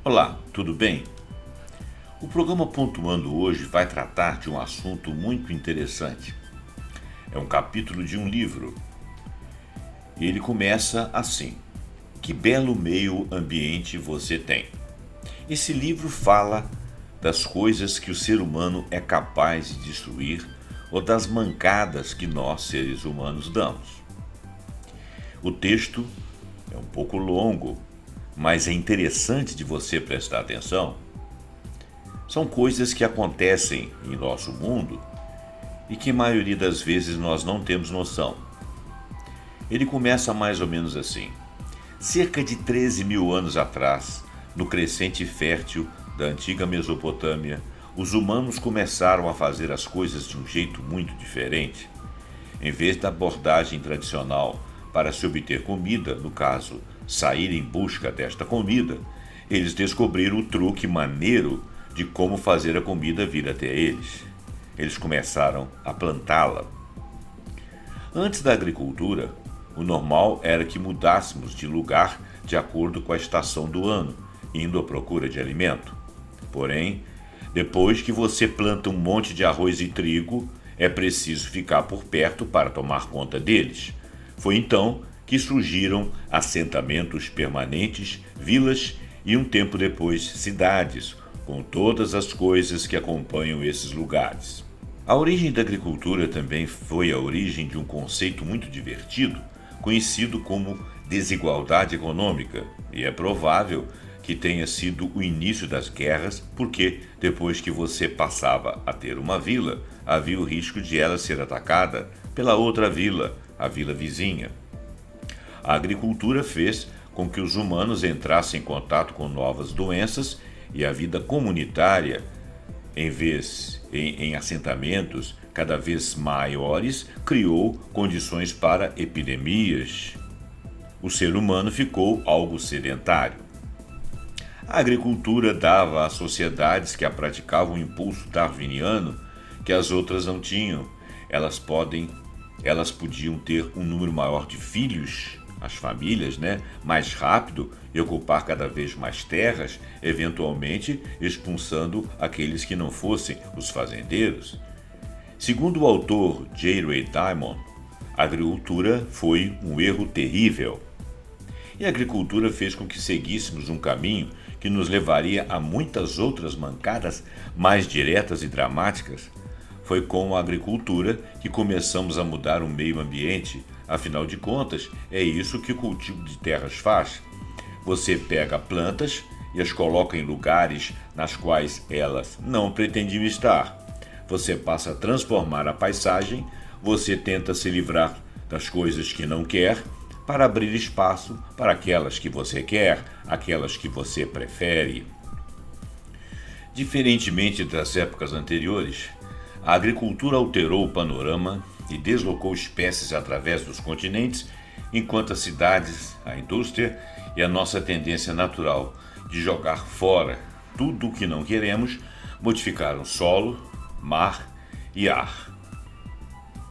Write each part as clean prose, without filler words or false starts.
Olá, tudo bem? O programa Pontuando hoje vai tratar de um assunto muito interessante. É um capítulo de um livro e ele começa assim: Que belo meio ambiente você tem. Esse livro fala das coisas que o ser humano é capaz de destruir ou das mancadas que nós, seres humanos, damos. O texto é um pouco longo, mas é interessante de você prestar atenção. São coisas que acontecem em nosso mundo e que a maioria das vezes nós não temos noção. Ele começa mais ou menos assim: cerca de 13 mil anos atrás, no crescente fértil da antiga Mesopotâmia, os humanos começaram a fazer as coisas de um jeito muito diferente. Em vez da abordagem tradicional para se obter comida, no caso, sair em busca desta comida, eles descobriram o truque maneiro de como fazer a comida vir até eles. Eles começaram a plantá-la. Antes da agricultura, o normal era que mudássemos de lugar de acordo com a estação do ano, indo à procura de alimento. Porém, depois que você planta um monte de arroz e trigo, é preciso ficar por perto para tomar conta deles. Foi então que surgiram assentamentos permanentes, vilas e um tempo depois cidades, com todas as coisas que acompanham esses lugares. A origem da agricultura também foi a origem de um conceito muito divertido, conhecido como desigualdade econômica, e é provável que tenha sido o início das guerras, porque depois que você passava a ter uma vila, havia o risco de ela ser atacada pela outra vila, a vila vizinha. A agricultura fez com que os humanos entrassem em contato com novas doenças e a vida comunitária, em assentamentos cada vez maiores, criou condições para epidemias. O ser humano ficou algo sedentário. A agricultura dava às sociedades que a praticavam um impulso darwiniano que as outras não tinham. Elas podiam ter um número maior de filhos, as famílias, mais rápido e ocupar cada vez mais terras, eventualmente expulsando aqueles que não fossem os fazendeiros. Segundo o autor J. Ray Diamond, a agricultura foi um erro terrível. E a agricultura fez com que seguíssemos um caminho que nos levaria a muitas outras mancadas mais diretas e dramáticas. Foi com a agricultura que começamos a mudar o meio ambiente. Afinal de contas, é isso que o cultivo de terras faz. Você pega plantas e as coloca em lugares nas quais elas não pretendiam estar. Você passa a transformar a paisagem, você tenta se livrar das coisas que não quer, para abrir espaço para aquelas que você quer, aquelas que você prefere. Diferentemente das épocas anteriores, a agricultura alterou o panorama e deslocou espécies através dos continentes, enquanto as cidades, a indústria e a nossa tendência natural de jogar fora tudo o que não queremos modificaram solo, mar e ar.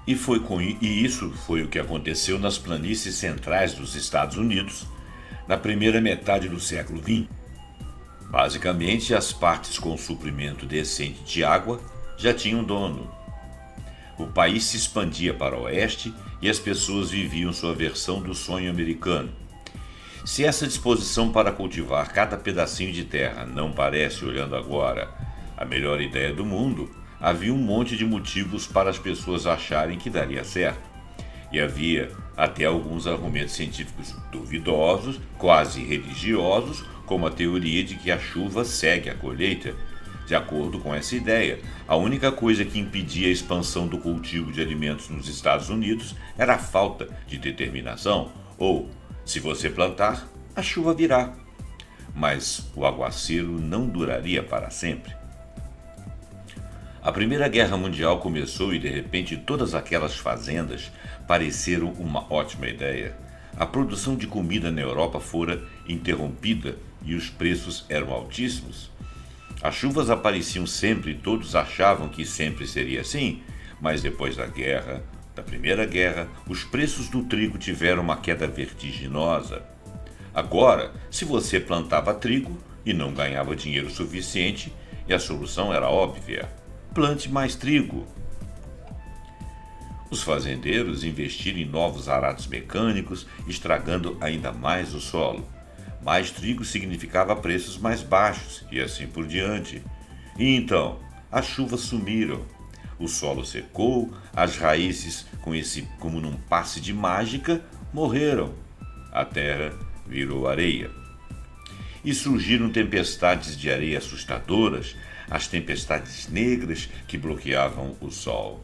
E isso foi o que aconteceu nas planícies centrais dos Estados Unidos na primeira metade do século XX. Basicamente, as partes com suprimento decente de água já tinham dono. O país se expandia para o oeste e as pessoas viviam sua versão do sonho americano. Se essa disposição para cultivar cada pedacinho de terra não parece, olhando agora, a melhor ideia do mundo, havia um monte de motivos para as pessoas acharem que daria certo. E havia até alguns argumentos científicos duvidosos, quase religiosos, como a teoria de que a chuva segue a colheita. De acordo com essa ideia, a única coisa que impedia a expansão do cultivo de alimentos nos Estados Unidos era a falta de determinação, ou, se você plantar, a chuva virá. Mas o aguaceiro não duraria para sempre. A Primeira Guerra Mundial começou e de repente todas aquelas fazendas pareceram uma ótima ideia. A produção de comida na Europa fora interrompida e os preços eram altíssimos. As chuvas apareciam sempre e todos achavam que sempre seria assim, mas depois da Primeira Guerra, os preços do trigo tiveram uma queda vertiginosa. Agora, se você plantava trigo, e não ganhava dinheiro suficiente, e a solução era óbvia: plante mais trigo. Os fazendeiros investiram em novos arados mecânicos, estragando ainda mais o solo. Mais trigo significava preços mais baixos e assim por diante. E então, as chuvas sumiram. O solo secou, as raízes, como num passe de mágica, morreram. A terra virou areia. E surgiram tempestades de areia assustadoras, as tempestades negras que bloqueavam o sol.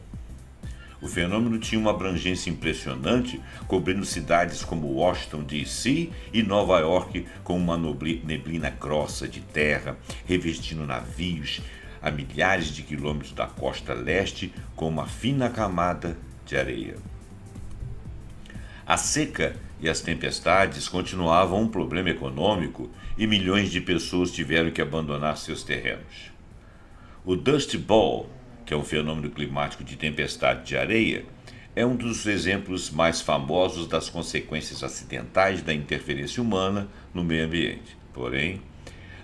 O fenômeno tinha uma abrangência impressionante, cobrindo cidades como Washington, D.C. e Nova York com uma neblina grossa de terra, revestindo navios a milhares de quilômetros da costa leste com uma fina camada de areia. A seca e as tempestades continuavam um problema econômico e milhões de pessoas tiveram que abandonar seus terrenos. O Dust Bowl, que é um fenômeno climático de tempestade de areia, é um dos exemplos mais famosos das consequências acidentais da interferência humana no meio ambiente. Porém,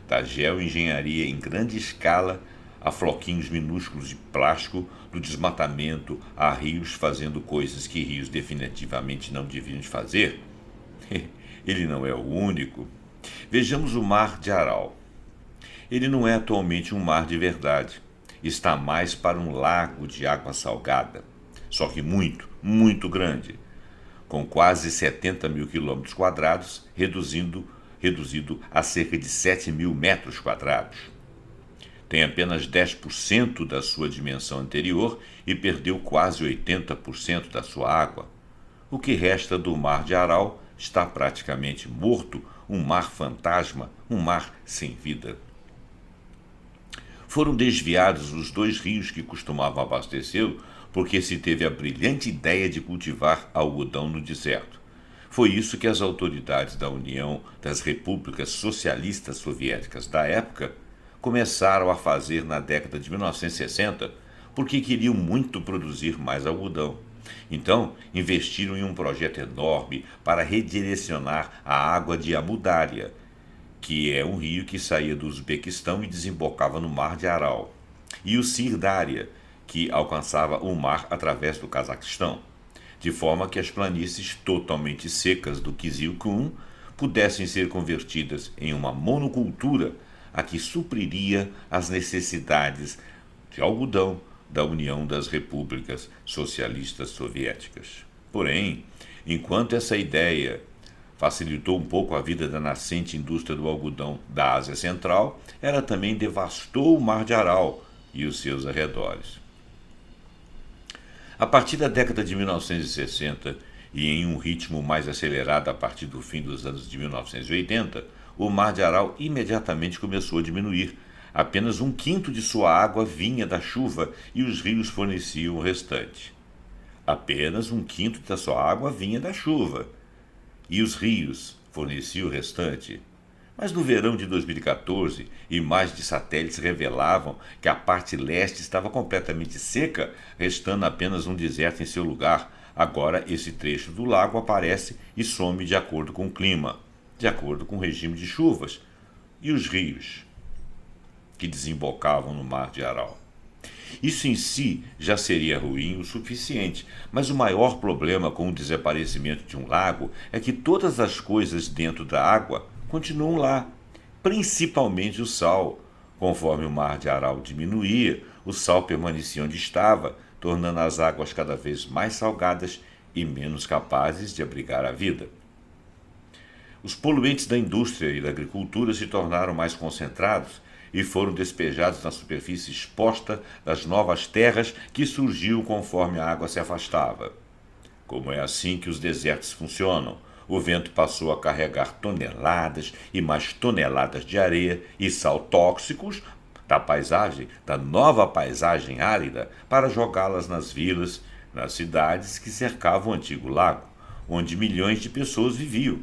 da geoengenharia em grande escala a floquinhos minúsculos de plástico, do desmatamento a rios fazendo coisas que rios definitivamente não deviam fazer, ele não é o único. Vejamos o Mar de Aral. Ele não é atualmente um mar de verdade. Está mais para um lago de água salgada, só que muito, muito grande, com quase 70 mil quilômetros quadrados, reduzido a cerca de 7 mil metros quadrados. Tem apenas 10% da sua dimensão anterior e perdeu quase 80% da sua água. O que resta do Mar de Aral está praticamente morto, um mar fantasma, um mar sem vida. Foram desviados os 2 rios que costumavam abastecê-lo porque se teve a brilhante ideia de cultivar algodão no deserto. Foi isso que as autoridades da União das Repúblicas Socialistas Soviéticas da época começaram a fazer na década de 1960 porque queriam muito produzir mais algodão. Então, investiram em um projeto enorme para redirecionar a água de Amudária, que é um rio que saía do Uzbequistão e desembocava no Mar de Aral, e o Sirdária, que alcançava o mar através do Cazaquistão, de forma que as planícies totalmente secas do Kizilkum pudessem ser convertidas em uma monocultura a que supriria as necessidades de algodão da União das Repúblicas Socialistas Soviéticas. Porém, enquanto essa ideia facilitou um pouco a vida da nascente indústria do algodão da Ásia Central, ela também devastou o Mar de Aral e os seus arredores. A partir da década de 1960 e em um ritmo mais acelerado a partir do fim dos anos de 1980, o Mar de Aral imediatamente começou a diminuir. Apenas 1/5 de sua água vinha da chuva e os rios forneciam o restante. Apenas 1/5 da sua água vinha da chuva e os rios forneciam o restante. Mas no verão de 2014, imagens de satélites revelavam que a parte leste estava completamente seca, restando apenas um deserto em seu lugar. Agora esse trecho do lago aparece e some de acordo com o clima, de acordo com o regime de chuvas. E os rios que desembocavam no Mar de Aral. Isso em si já seria ruim o suficiente, mas o maior problema com o desaparecimento de um lago é que todas as coisas dentro da água continuam lá, principalmente o sal. Conforme o Mar de Aral diminuía, o sal permanecia onde estava, tornando as águas cada vez mais salgadas e menos capazes de abrigar a vida. Os poluentes da indústria e da agricultura se tornaram mais concentrados e foram despejados na superfície exposta das novas terras que surgiam conforme a água se afastava. Como é assim que os desertos funcionam, o vento passou a carregar toneladas e mais toneladas de areia e sal tóxicos da nova paisagem árida, para jogá-las nas vilas, nas cidades que cercavam o antigo lago, onde milhões de pessoas viviam.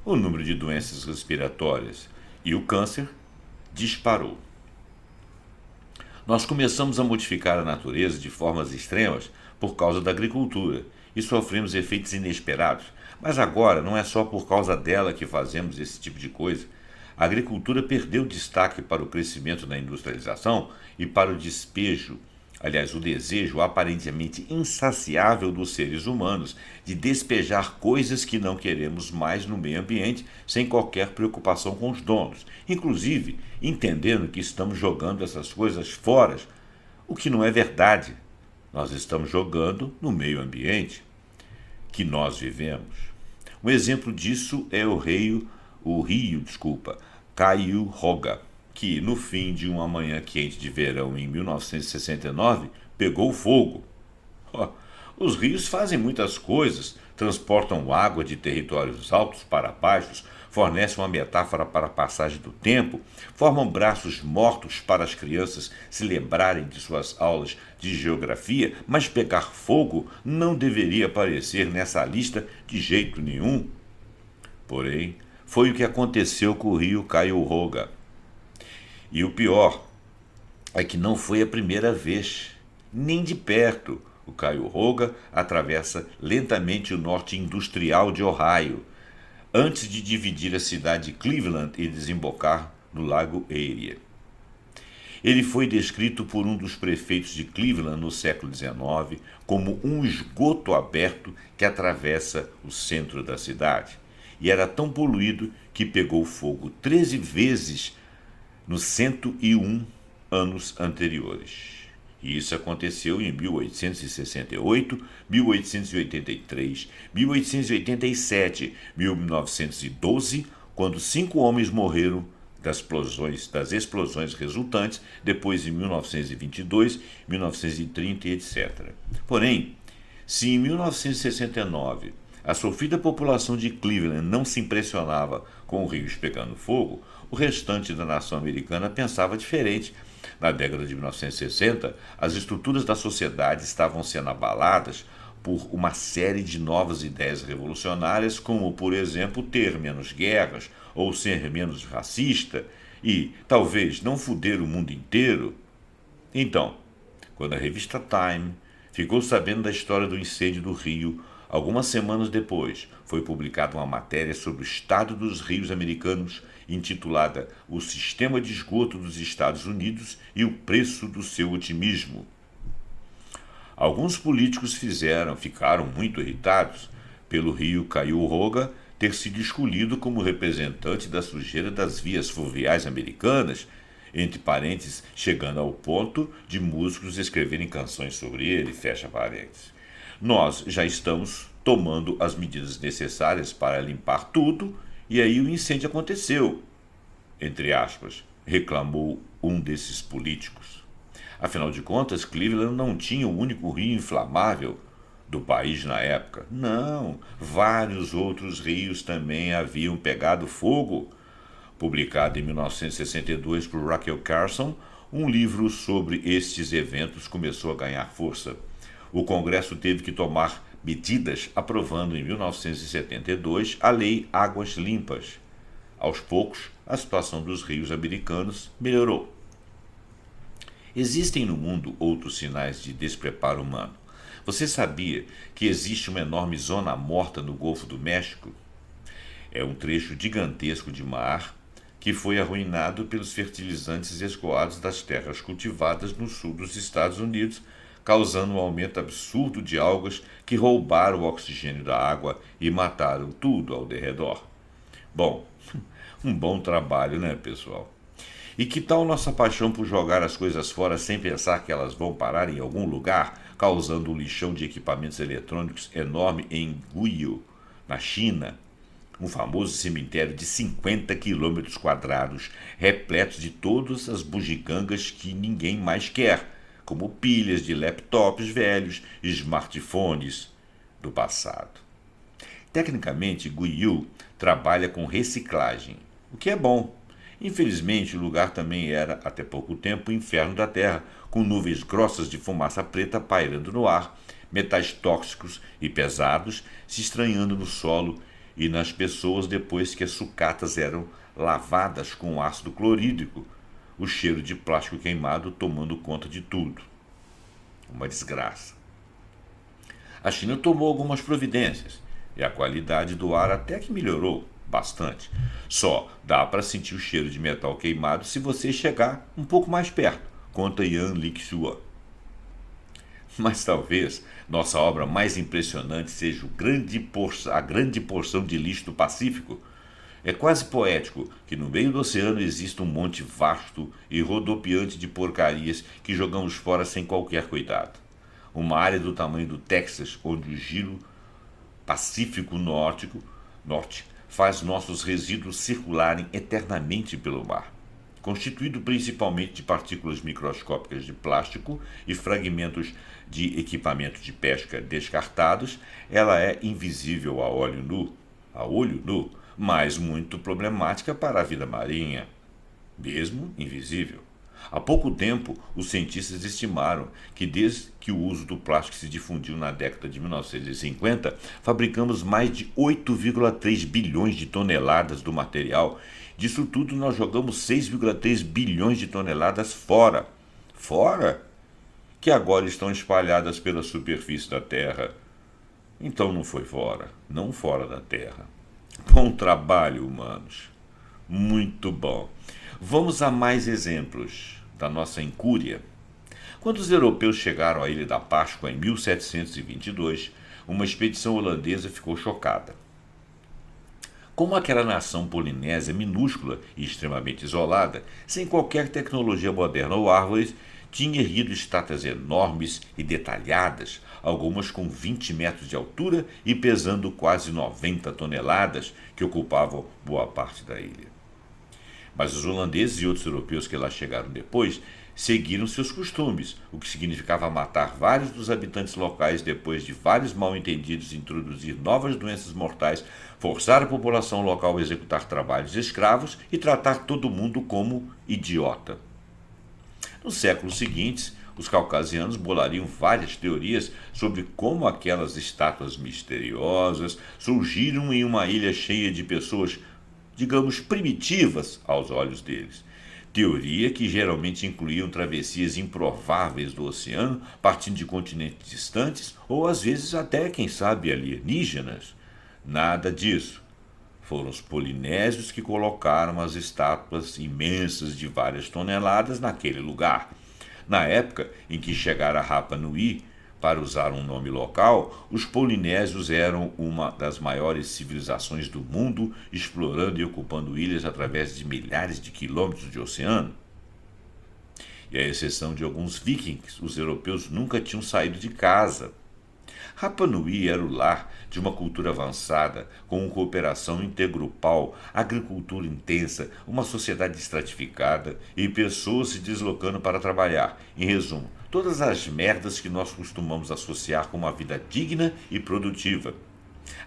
O número de doenças respiratórias e o câncer disparou. Nós começamos a modificar a natureza de formas extremas por causa da agricultura e sofremos efeitos inesperados. Mas agora não é só por causa dela que fazemos esse tipo de coisa. A agricultura perdeu destaque para o crescimento da industrialização e para o despejo, aliás, o desejo aparentemente insaciável dos seres humanos de despejar coisas que não queremos mais no meio ambiente sem qualquer preocupação com os donos, inclusive entendendo que estamos jogando essas coisas fora, o que não é verdade. Nós estamos jogando no meio ambiente que nós vivemos. Um exemplo disso é o rio, Cuyahoga, que no fim de uma manhã quente de verão em 1969 pegou fogo. Ó, os rios fazem muitas coisas, transportam água de territórios altos para baixos, fornecem uma metáfora para a passagem do tempo, formam braços mortos para as crianças se lembrarem de suas aulas de geografia, mas pegar fogo não deveria aparecer nessa lista de jeito nenhum. Porém, foi o que aconteceu com o rio Cuyahoga. E o pior é que não foi a primeira vez, nem de perto. O Cuyahoga atravessa lentamente o norte industrial de Ohio, antes de dividir a cidade de Cleveland e desembocar no Lago Erie. Ele foi descrito por um dos prefeitos de Cleveland no século XIX como um esgoto aberto que atravessa o centro da cidade. E era tão poluído que pegou fogo 13 vezes nos 101 anos anteriores. E isso aconteceu em 1868, 1883, 1887, 1912, quando 5 homens morreram das explosões resultantes, depois em 1922, 1930 e etc. Porém, se em 1969 a sofrida população de Cleveland não se impressionava com os rios pegando fogo, o restante da nação americana pensava diferente. Na década de 1960, as estruturas da sociedade estavam sendo abaladas por uma série de novas ideias revolucionárias, como, por exemplo, ter menos guerras ou ser menos racista e, talvez, não foder o mundo inteiro. Então, quando a revista Time ficou sabendo da história do incêndio do Rio, algumas semanas depois, foi publicada uma matéria sobre o estado dos rios americanos, intitulada O Sistema de Esgoto dos Estados Unidos e o Preço do Seu Otimismo. Alguns políticos ficaram muito irritados pelo rio Cuyahoga ter sido escolhido como representante da sujeira das vias fluviais americanas, entre parênteses, chegando ao ponto de músicos escreverem canções sobre ele, fecha parênteses. Nós já estamos tomando as medidas necessárias para limpar tudo, e aí o incêndio aconteceu, entre aspas, reclamou um desses políticos. Afinal de contas, Cleveland não tinha o único rio inflamável do país na época. Não, vários outros rios também haviam pegado fogo. Publicado em 1962 por Rachel Carson, um livro sobre estes eventos começou a ganhar força. O Congresso teve que tomar medidas, aprovando em 1972 a Lei Águas Limpas. Aos poucos, a situação dos rios americanos melhorou. Existem no mundo outros sinais de despreparo humano. Você sabia que existe uma enorme zona morta no Golfo do México? É um trecho gigantesco de mar que foi arruinado pelos fertilizantes escoados das terras cultivadas no sul dos Estados Unidos, causando um aumento absurdo de algas que roubaram o oxigênio da água e mataram tudo ao derredor. Bom, um bom trabalho, né, pessoal? E que tal nossa paixão por jogar as coisas fora sem pensar que elas vão parar em algum lugar, causando um lixão de equipamentos eletrônicos enorme em Guiyou, na China? Um famoso cemitério de 50 quilômetros quadrados, repleto de todas as bugigangas que ninguém mais quer, como pilhas de laptops velhos e smartphones do passado. Tecnicamente, Guiyou trabalha com reciclagem, o que é bom. Infelizmente, o lugar também era, até pouco tempo, o inferno da Terra, com nuvens grossas de fumaça preta pairando no ar, metais tóxicos e pesados se estranhando no solo e nas pessoas depois que as sucatas eram lavadas com ácido clorídrico, o cheiro de plástico queimado tomando conta de tudo. Uma desgraça. A China tomou algumas providências e a qualidade do ar até que melhorou, Bastante. Só dá para sentir o cheiro de metal queimado se você chegar um pouco mais perto, conta Yan Lixua. Mas talvez nossa obra mais impressionante seja a grande porção de lixo do Pacífico. É quase poético que no meio do oceano exista um monte vasto e rodopiante de porcarias que jogamos fora sem qualquer cuidado. Uma área do tamanho do Texas, onde o giro Pacífico Norte faz nossos resíduos circularem eternamente pelo mar. Constituído principalmente de partículas microscópicas de plástico e fragmentos de equipamentos de pesca descartados, ela é invisível a olho nu, mas muito problemática para a vida marinha, mesmo invisível. Há pouco tempo, os cientistas estimaram que, desde que o uso do plástico se difundiu na década de 1950, fabricamos mais de 8,3 bilhões de toneladas do material. Disso tudo, nós jogamos 6,3 bilhões de toneladas fora. Fora? Que agora estão espalhadas pela superfície da Terra. Então não foi fora, não fora da Terra. Bom trabalho, humanos. Muito bom. Vamos a mais exemplos da nossa incúria. Quando os europeus chegaram à Ilha da Páscoa em 1722, uma expedição holandesa ficou chocada. Como aquela nação polinésia minúscula e extremamente isolada, sem qualquer tecnologia moderna ou árvores, tinha erguido estátuas enormes e detalhadas, algumas com 20 metros de altura e pesando quase 90 toneladas, que ocupavam boa parte da ilha. Mas os holandeses e outros europeus que lá chegaram depois seguiram seus costumes, o que significava matar vários dos habitantes locais depois de vários mal-entendidos introduzir novas doenças mortais, forçar a população local a executar trabalhos escravos e tratar todo mundo como idiota. Nos séculos seguintes, os caucasianos bolariam várias teorias sobre como aquelas estátuas misteriosas surgiram em uma ilha cheia de pessoas, digamos, primitivas aos olhos deles. Teoria que geralmente incluíam travessias improváveis do oceano, partindo de continentes distantes, ou às vezes até, quem sabe, alienígenas. Nada disso. Foram os polinésios que colocaram as estátuas imensas de várias toneladas naquele lugar. Na época em que chegara Rapa Nui, para usar um nome local, os polinésios eram uma das maiores civilizações do mundo, explorando e ocupando ilhas através de milhares de quilômetros de oceano. E à exceção de alguns vikings, os europeus nunca tinham saído de casa. Rapa Nui era o lar de uma cultura avançada, com cooperação intergrupal, agricultura intensa, uma sociedade estratificada e pessoas se deslocando para trabalhar. Em resumo, todas as merdas que nós costumamos associar com uma vida digna e produtiva.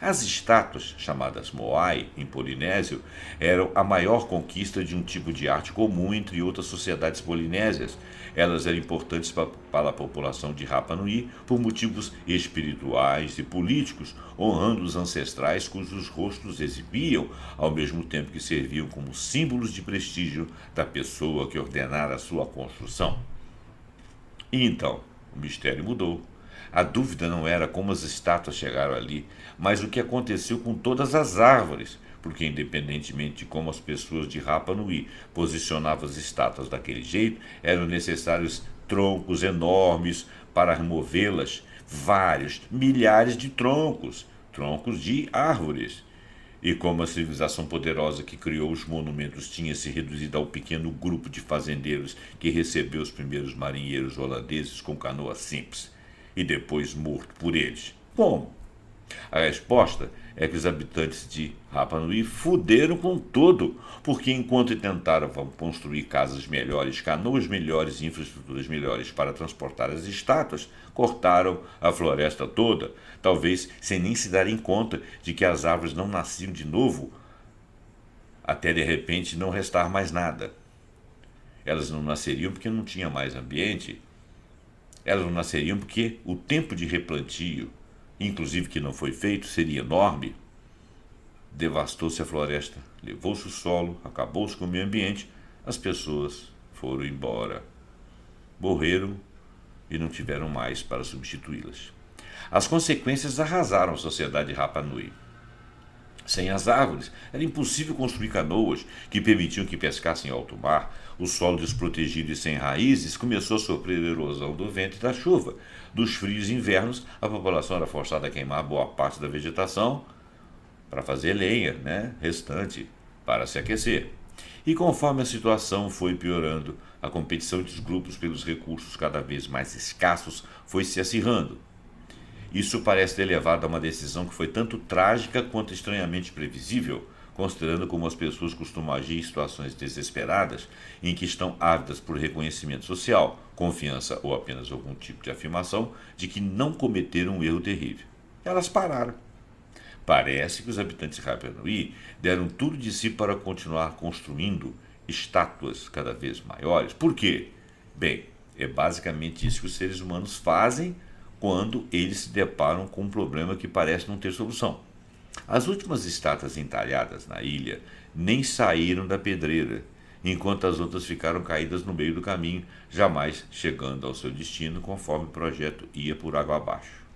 As estátuas, chamadas moai em polinésio, eram a maior conquista de um tipo de arte comum entre outras sociedades polinésias. Elas eram importantes para a população de Rapa Nui por motivos espirituais e políticos, honrando os ancestrais cujos rostos exibiam, ao mesmo tempo que serviam como símbolos de prestígio da pessoa que ordenara a sua construção. E então, o mistério mudou. A dúvida não era como as estátuas chegaram ali, mas o que aconteceu com todas as árvores, porque independentemente de como as pessoas de Rapa Nui posicionavam as estátuas daquele jeito, eram necessários troncos enormes para removê-las, vários, milhares de troncos de árvores. E como a civilização poderosa que criou os monumentos tinha se reduzido ao pequeno grupo de fazendeiros que recebeu os primeiros marinheiros holandeses com canoas simples, e depois morto por eles. Como? A resposta é que os habitantes de Rapa Nui fuderam com tudo, porque enquanto tentaram construir casas melhores, canoas melhores e infraestruturas melhores para transportar as estátuas, cortaram a floresta toda, talvez sem nem se darem conta de que as árvores não nasciam de novo, até de repente não restar mais nada. Elas não nasceriam porque não tinha mais ambiente. Elas não nasceriam porque o tempo de replantio, inclusive que não foi feito, seria enorme. Devastou-se a floresta, levou-se o solo, acabou-se com o meio ambiente, as pessoas foram embora. Morreram e não tiveram mais para substituí-las. As consequências arrasaram a sociedade de Rapa Nui. Sem as árvores, era impossível construir canoas que permitiam que pescassem em alto mar. O solo desprotegido e sem raízes começou a sofrer a erosão do vento e da chuva. Dos frios invernos, a população era forçada a queimar boa parte da vegetação para fazer lenha, restante, para se aquecer. E conforme a situação foi piorando, a competição entre os grupos pelos recursos cada vez mais escassos foi se acirrando. Isso parece ter levado a uma decisão que foi tanto trágica quanto estranhamente previsível, considerando como as pessoas costumam agir em situações desesperadas, em que estão ávidas por reconhecimento social, confiança ou apenas algum tipo de afirmação de que não cometeram um erro terrível. Elas pararam. Parece que os habitantes de Rapa Nui deram tudo de si para continuar construindo estátuas cada vez maiores. Por quê? Bem, é basicamente isso que os seres humanos fazem quando eles se deparam com um problema que parece não ter solução. As últimas estátuas entalhadas na ilha nem saíram da pedreira, enquanto as outras ficaram caídas no meio do caminho, jamais chegando ao seu destino conforme o projeto ia por água abaixo.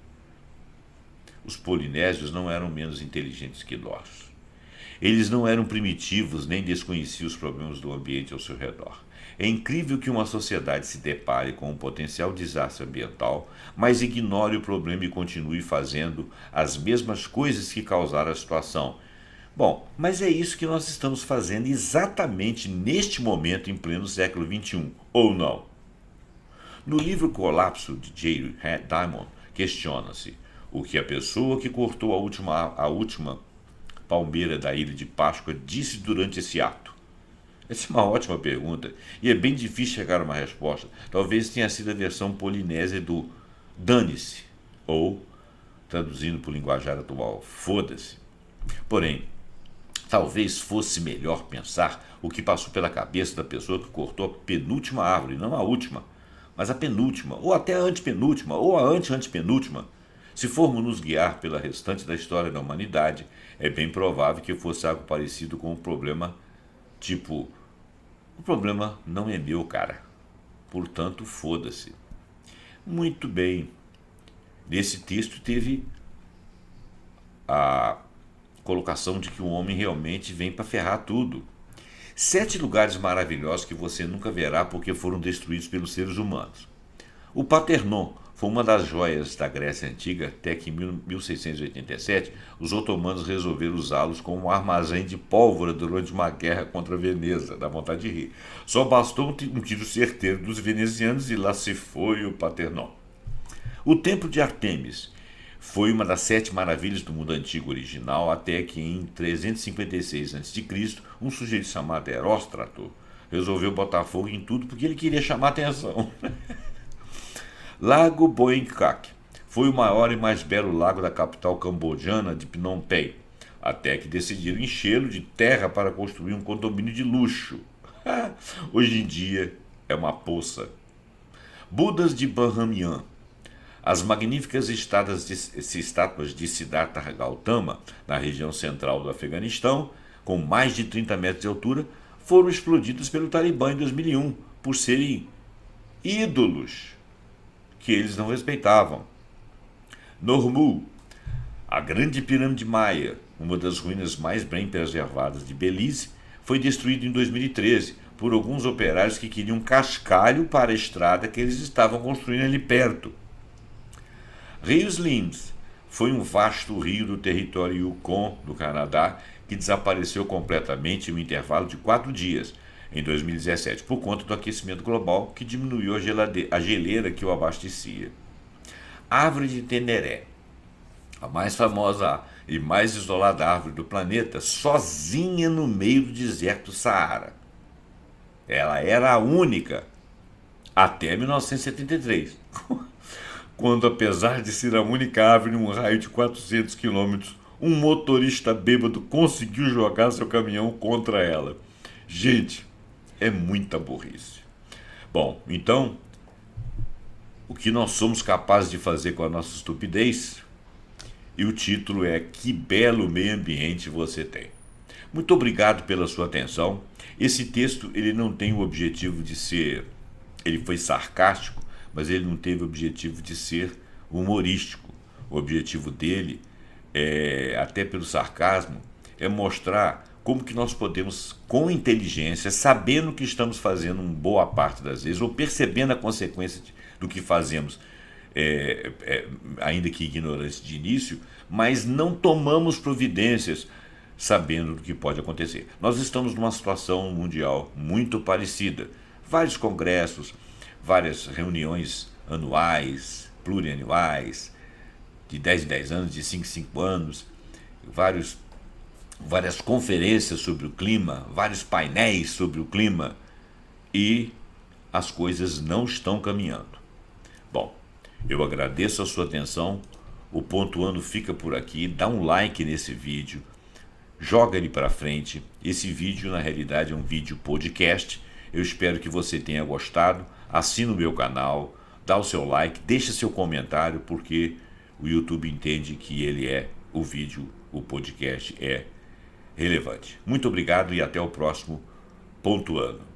Os polinésios não eram menos inteligentes que nós. Eles não eram primitivos nem desconheciam os problemas do ambiente ao seu redor. É incrível que uma sociedade se depare com um potencial desastre ambiental, mas ignore o problema e continue fazendo as mesmas coisas que causaram a situação. Bom, mas é isso que nós estamos fazendo exatamente neste momento em pleno século XXI, ou não? No livro Colapso, de J. Diamond, questiona-se o que a pessoa que cortou a última palmeira da ilha de Páscoa disse durante esse ato. Essa é uma ótima pergunta e é bem difícil chegar a uma resposta. Talvez tenha sido a versão polinésia do dane-se, ou, traduzindo para o linguajar atual, foda-se. Porém, talvez fosse melhor pensar o que passou pela cabeça da pessoa que cortou a penúltima árvore, não a última, mas a penúltima, ou até a antepenúltima, ou a ante-antepenúltima. Se formos nos guiar pela restante da história da humanidade, é bem provável que fosse algo parecido com um problema tipo: o problema não é meu, cara. Portanto, foda-se. Muito bem. Nesse texto teve a colocação de que o homem realmente vem para ferrar tudo. 7 lugares maravilhosos que você nunca verá porque foram destruídos pelos seres humanos. O Partenon foi uma das joias da Grécia Antiga, até que em 1687 os otomanos resolveram usá-los como um armazém de pólvora durante uma guerra contra a Veneza. Dá vontade de rir. Só bastou um tiro certeiro dos venezianos e lá se foi o Partenon. O Templo de Ártemis foi uma das 7 maravilhas do mundo antigo original, até que em 356 a.C., um sujeito chamado Heróstrato resolveu botar fogo em tudo porque ele queria chamar atenção. Lago Boengkak foi o maior e mais belo lago da capital cambodjana de Phnom Penh, até que decidiram enchê-lo de terra para construir um condomínio de luxo. Hoje em dia é uma poça. Budas de Bahamian. As magníficas estátuas de Siddhartha Gautama, na região central do Afeganistão, com mais de 30 metros de altura, foram explodidas pelo Talibã em 2001 por serem ídolos que eles não respeitavam. Normu, a grande pirâmide maia, uma das ruínas mais bem preservadas de Belize, foi destruída em 2013 por alguns operários que queriam cascalho para a estrada que eles estavam construindo ali perto. Rio Slims foi um vasto rio do território Yukon, do Canadá, que desapareceu completamente em um intervalo de 4 dias, em 2017, por conta do aquecimento global que diminuiu a geleira que o abastecia. Árvore de Tenderé, a mais famosa e mais isolada árvore do planeta, sozinha no meio do deserto do Saara. Ela era a única até 1973, quando, apesar de ser a única árvore em um raio de 400 quilômetros, um motorista bêbado conseguiu jogar seu caminhão contra ela. Gente, é muita burrice. Bom, então, o que nós somos capazes de fazer com a nossa estupidez? E o título é: Que belo meio ambiente você tem. Muito obrigado pela sua atenção. Esse texto ele não tem o objetivo de ser... Ele foi sarcástico, mas ele não teve o objetivo de ser humorístico. O objetivo dele, até pelo sarcasmo, é mostrar como que nós podemos, com inteligência, sabendo que estamos fazendo uma boa parte das vezes, ou percebendo a consequência do que fazemos, ainda que ignorantes de início, mas não tomamos providências sabendo do que pode acontecer. Nós estamos numa situação mundial muito parecida. Vários congressos, várias reuniões anuais, plurianuais, de 10 em 10 anos, de 5 em 5 anos, várias conferências sobre o clima, vários painéis sobre o clima, e as coisas não estão caminhando. Bom, eu agradeço a sua atenção, o Pontuando fica por aqui, dá um like nesse vídeo, joga ele para frente. Esse vídeo na realidade é um vídeo podcast, eu espero que você tenha gostado, assina o meu canal, dá o seu like, deixa seu comentário, porque o YouTube entende que o vídeo, o podcast é relevante. Muito obrigado e até o próximo Pontuando.